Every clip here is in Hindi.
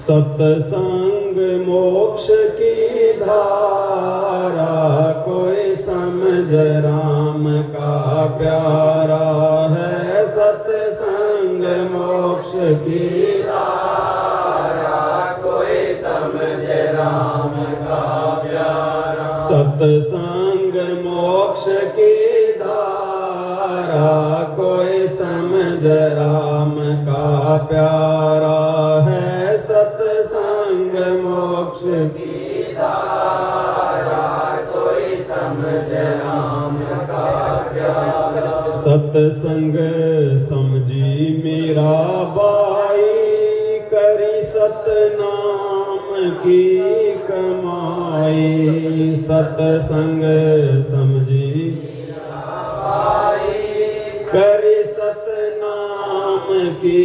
सत्संग मोक्ष की धारा, कोई समझ राम का प्यारा है। सत्संग मोक्ष की धारा, कोई समझ राम का प्यारा। सत्संग मोक्ष की धारा, कोई समझ राम का प्यारा है। सत्संग मोक्ष की धारा, कोई समझ राम का प्यारा। सत्संग समझी मीरा बाई, करी सतनाम की कमाई। सत्संग समझी करी सतनाम की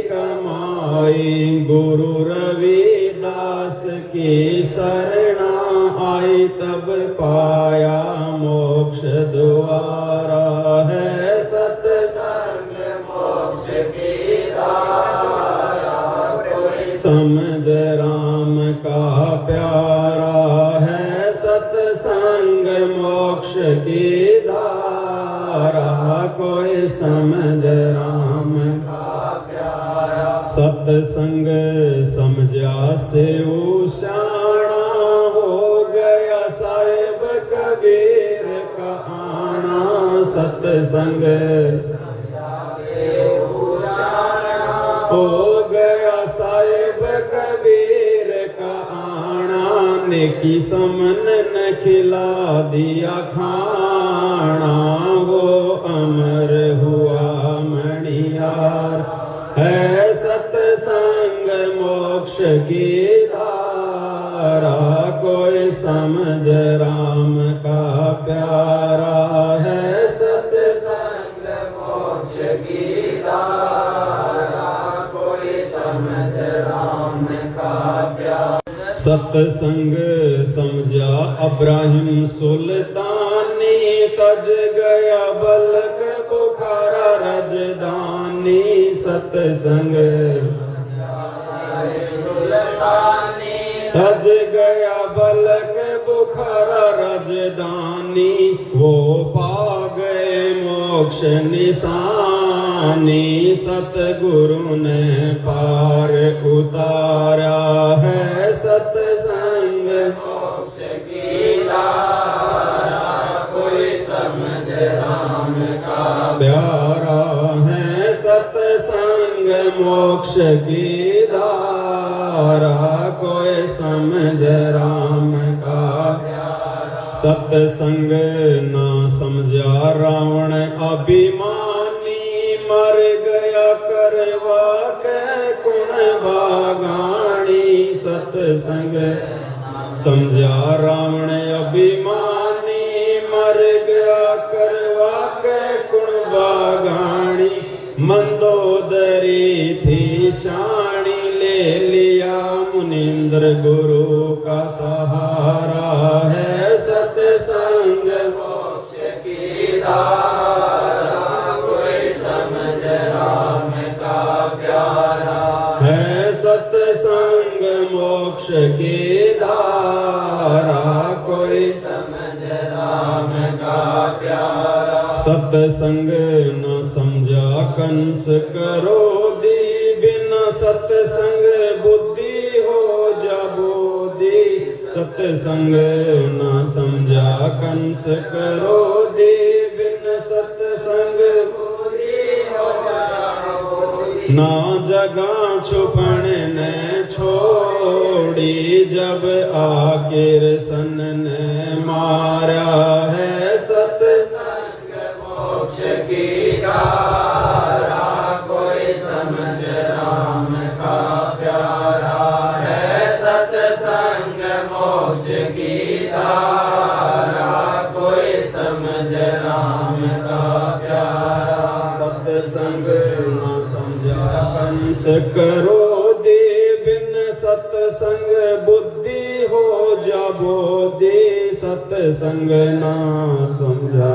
कमाई। गुरु रविदास की शरणा आई, तब पाया मोक्ष द्वारा है। सत्संग मोक्ष की धारा, कोई समझ राम का प्यारा है। सत्संग मोक्ष की धारा, कोई समझ राम का प्यारा। सत्संग समझा से उशाणा, हो गया साहिब कबीर का आना। सत्संग हो गया साहिब कबीर का आना। नेकी समन न खिला दिया खाना, वो अमर हुआ मणियार है। सत्संग मोक्ष की धारा, कोई समझ राम का प्यारा है। सत्संग मोक्ष की धारा, कोई समझ राम का प्यारा। सत्संग समझा अब्राहिम सुल्तानी, तज गया बलक बुखारा रजदानी। सत्संग तज गया बलक बुखारा रजदानी। वो पा गए मोक्ष निशानी, सतगुरु ने पार उतारा है। सत्संग मोक्ष की धारा, कोई समझ राम का प्यारा है। सत्संग मोक्ष की धारा, कोई समझ राम का प्यारा। सत्संग न समझा रावण अभिमानी, मर गया करवा के कुण बागानी। सत्संग समझा रावण अभिमानी, मर गया करवा के कुण बागानी। मंदोदरी थी शाणी, ले लिया मुनिंद्र गुरु का सहारा है। सत्संग मोक्ष की धारा, कोई समझ राम का प्यारा है। सत्संग मोक्ष की धारा, कोई समझ राम का प्यारा। सत्संग न समझा कंस क्रोधी, बिना सत्संग बुद्धि हो जा बोधी। सत्संग न समझा कंस क्रोधी, बिन सत्संग बुद्धि हो जा बोधी। ना जगह छुपन ने छोड़ी, जब आखिर सन ने मारा है। सत्संग मोक्ष की धारा, कोई समझ राम का प्यारा है। सत्संग मोक्ष की धारा, कोई समझ राम का प्यारा। सत्संग न समझा कंस क्रोधी, बिन सत्संग बुद्धि हो जा बोधी। सत्संग न समझा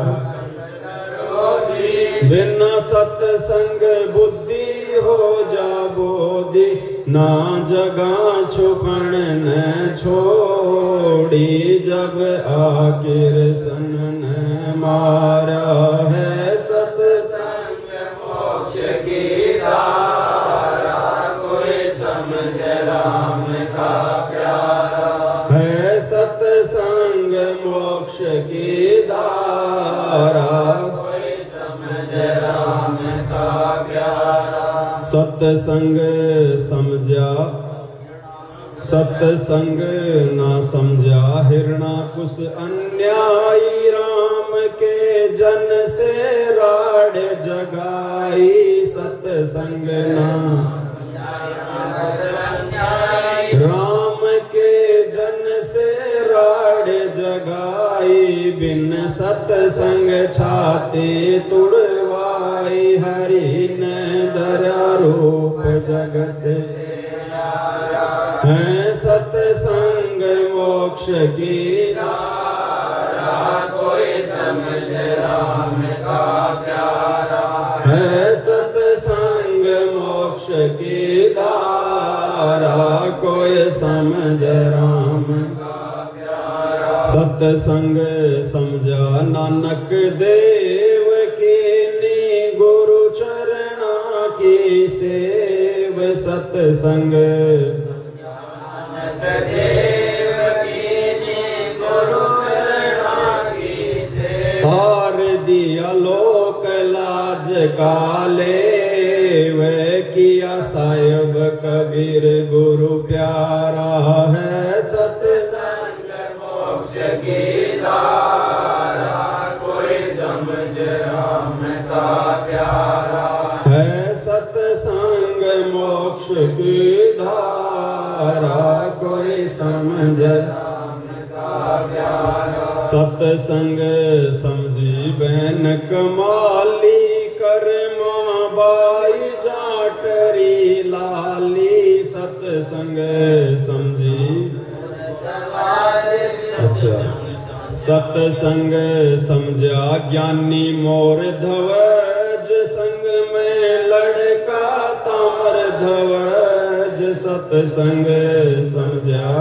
बिना सत्संग बुद्धि हो जा बोधी। ना जगह छुपन न छोड़ी, जब आखिर सन न मारा है सतसंग मोक्ष की धारा, कोई समझ राम का प्यारा है सतसंग मोक्ष की धारा, कोई समझ राम का प्यारा। सतसंग समझा सतसंग ना समझा हिरणाकुश अन्यायी, राम के जन से राड जगाई, सतसंग ना राम के जन से राड जगाई, बिन सतसंग छाती तुड़वाई, हरि ने धरा रूप जगत से है सतसंग मोक्ष की धारा, कोई समझ राम का प्यारा है सतसंग मोक्ष की धारा, कोई समझ राम का प्यारा। सतसंग समझा नानक देव की नी, गुरु चरणा की सेव, सतसंग देव की गुरु चरणा की से, हार दिया लोक लाज काले, वे किया साहिब कबीर गुरु प्यारा है सतसंग मोक्ष की धारा, कोई समझ राम का प्यारा है सतसंग मोक्ष की धारा, कोई समझ राम का प्यारा। सतसंग समझी बहन कमाली, कर्मा बाई जाटरी लाली, सतसंग समझी अच्छा सतसंग समझा ज्ञानी मोर ध्वज, संग में लड़का तामर ध्वज, सतसंग समझा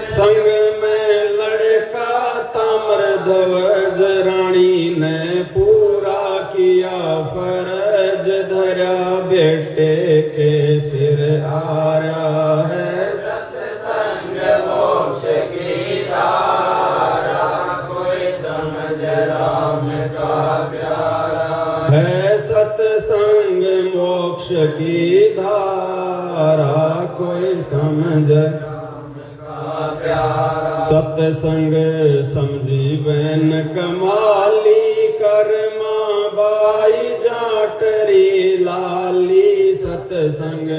संग में लड़का तामर ध्वज, रानी ने पूरा किया फरज, धरा बेटे के सिर आरा है सतसंग मोक्ष की धारा, कोई समझ राम का प्यारा है सतसंग मोक्ष की धारा, कोई समझ राम का प्यारा। सतसंग समझी बहन कमाली, कर्मा बाई जाटरी लाली, सतसंग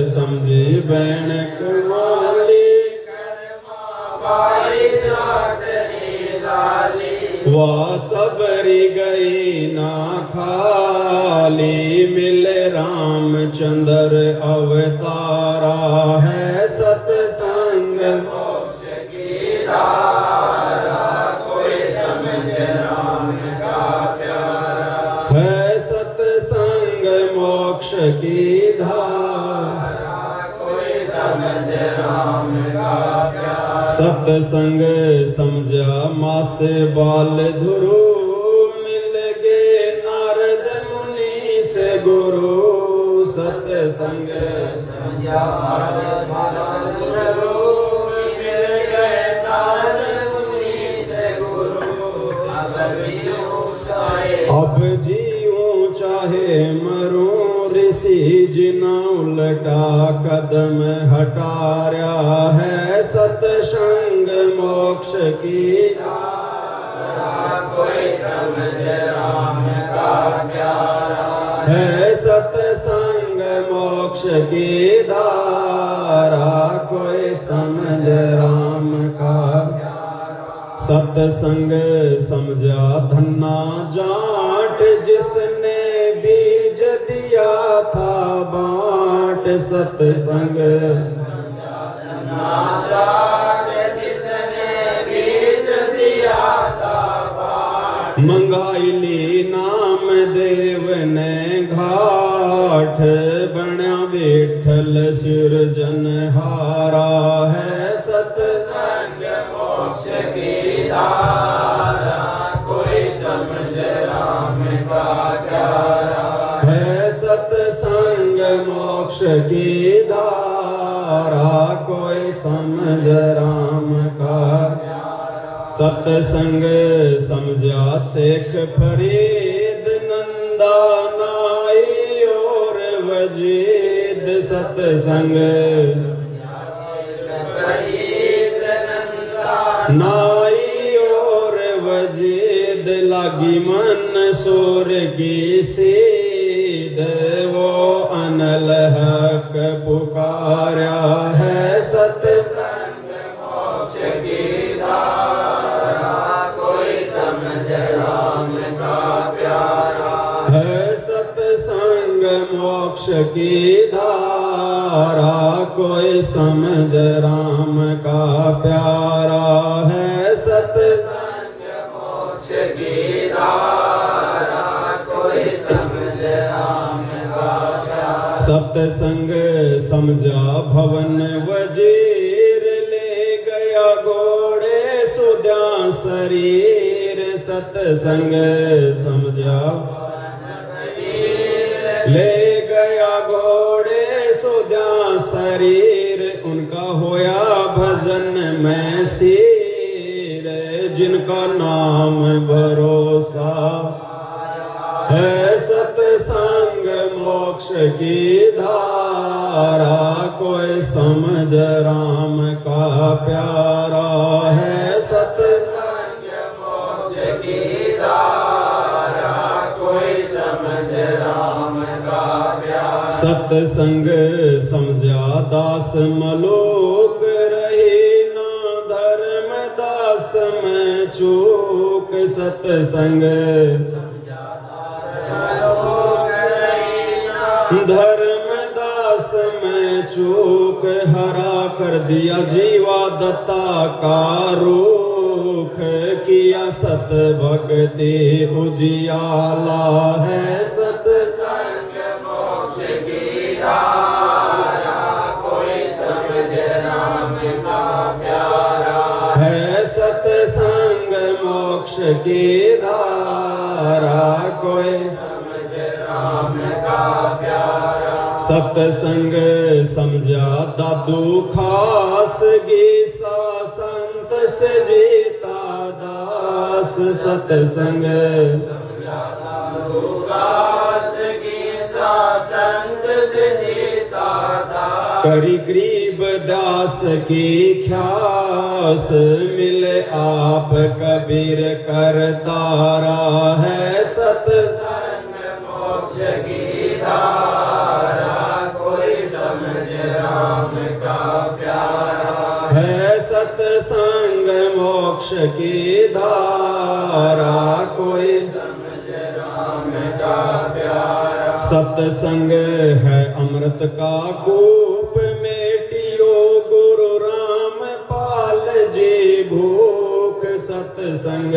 समझी बहन कमाली, कर्मा बाई जाटरी लाली, वाह सबरी गई ना खाली, मिले रामचंद्र अवतारा है सतसंग मोक्ष की धारा, कोई समझ राम का प्यारा है सतसंग मोक्ष की धारा, कोई समझ राम का प्यारा। सतसंग समझा मास बाल धुरु, मिल गए नारद मुनि से गुरु, सतसंग समझा मास बाल धुरु, मिल गए नारद मुनि से गुरु, अब जीऊं चाहे मरूं, ऋषि जिना उलटा कदम हटाया है सतसंग मोक्ष की धारा, कोई समझ राम का प्यारा है सतसंग मोक्ष की धारा, कोई समझ राम का प्यारा। सतसंग समझा धन्ना जाट, जिसने बीज दिया था बांट, सतसंग धन्ना जाट, जिसने बीज दिया था बांट, मंगाई ली नाम देव ने घाट, बन विठल सिरजनहारा है सत्संग मोक्ष की धारा, कोई समझ राम का प्यारा है सत्संग मोक्ष की धारा, कोई समझ राम का प्यारा। सत्संग समझा शेख फरीद नंदा नाई और वजीद, सत्संग फरीद नंदा नाई और वजीद, लागी मन सूर की सीध, वो अनल हक पुकारा है सत्संग मोक्ष की धारा, कोई समझ राम का प्यारा है सत्संग मोक्ष की धारा, कोई समझ राम का प्यारा है सत्संग मोक्ष की धारा, कोई समझ राम का प्यारा। सत्संग समझा भवन वजीर, ले गया घोड़े सुधा शरीर, सत्संग समझा ले गया घोड़े सुधा शरीर, उनका होया भजन में सिर, जिनका नाम भरोसा है सत्संग मोक्ष की धारा, कोई समझ राम का प्यारा है सत्संग मोक्ष की धारा, कोई समझ राम का प्यारा। सत्संग समझा दास मलोक, रही ना धर्म दास में चूक, सत्संग धर्म दास में चूक, हरा कर दिया जीवा दत्ता का रूख, किया सत भक्ति उजियाला है सत्संग मोक्ष की धारा, कोई समझ राम का प्यारा है सत्संग मोक्ष की धारा, कोई समझ राम का प्यारा। सत्संग समझा दादू खास, गीसा संत से जीता दास, सत्संग समझा दादू खास, गीसा संत से जीता दास, करी गरीब दास की ख्यास, मिले आप कबीर करतारा है सत्संग मोक्ष की धारा, कोई समझ राम का प्यारा है सत्संग मोक्ष की धारा, कोई समझ राम का प्यारा। सत्संग है अमृत का कूप, मेटियो गुरु राम पाल जी भूख, सत्संग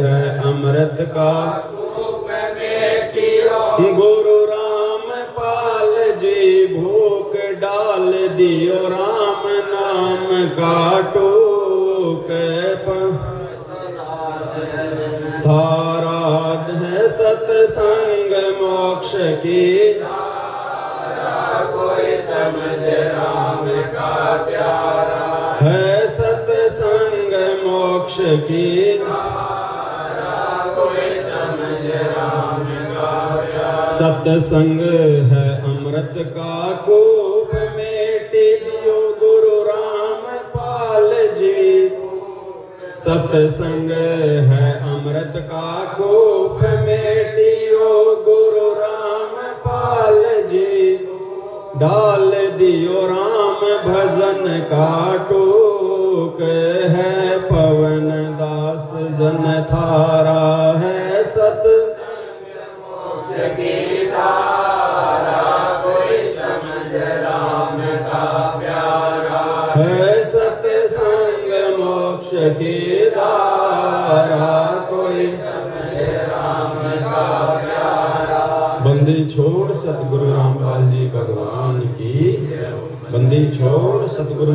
है अमृत का कूप, मेटियो गुरु राम पाल जी भूख, डाल दियो राम नाम का टूक, धारा है सत्संग मोक्ष की धारा, कोई समझ राम का प्यारा है सत्संग मोक्ष की धारा, कोई समझ राम का प्यारा। सत्संग है अमृत का कूप, मेटी दियो गुरु राम पाल जी, सत्संग है अमृत का कूप, मेटियो गुरु राम पाल जी, डाल दियो राम भजन का टूक, है पवन दास जन थारा है सत्संग मोक्ष की धारा, कोई समझ राम का प्यारा है सत्संग मोक्ष की धारा, कोई समझ राम का प्यारा। बंदी छोड़ सतगुरु रामपाल जी भगवान की। बंदी छोड़ सतगुरु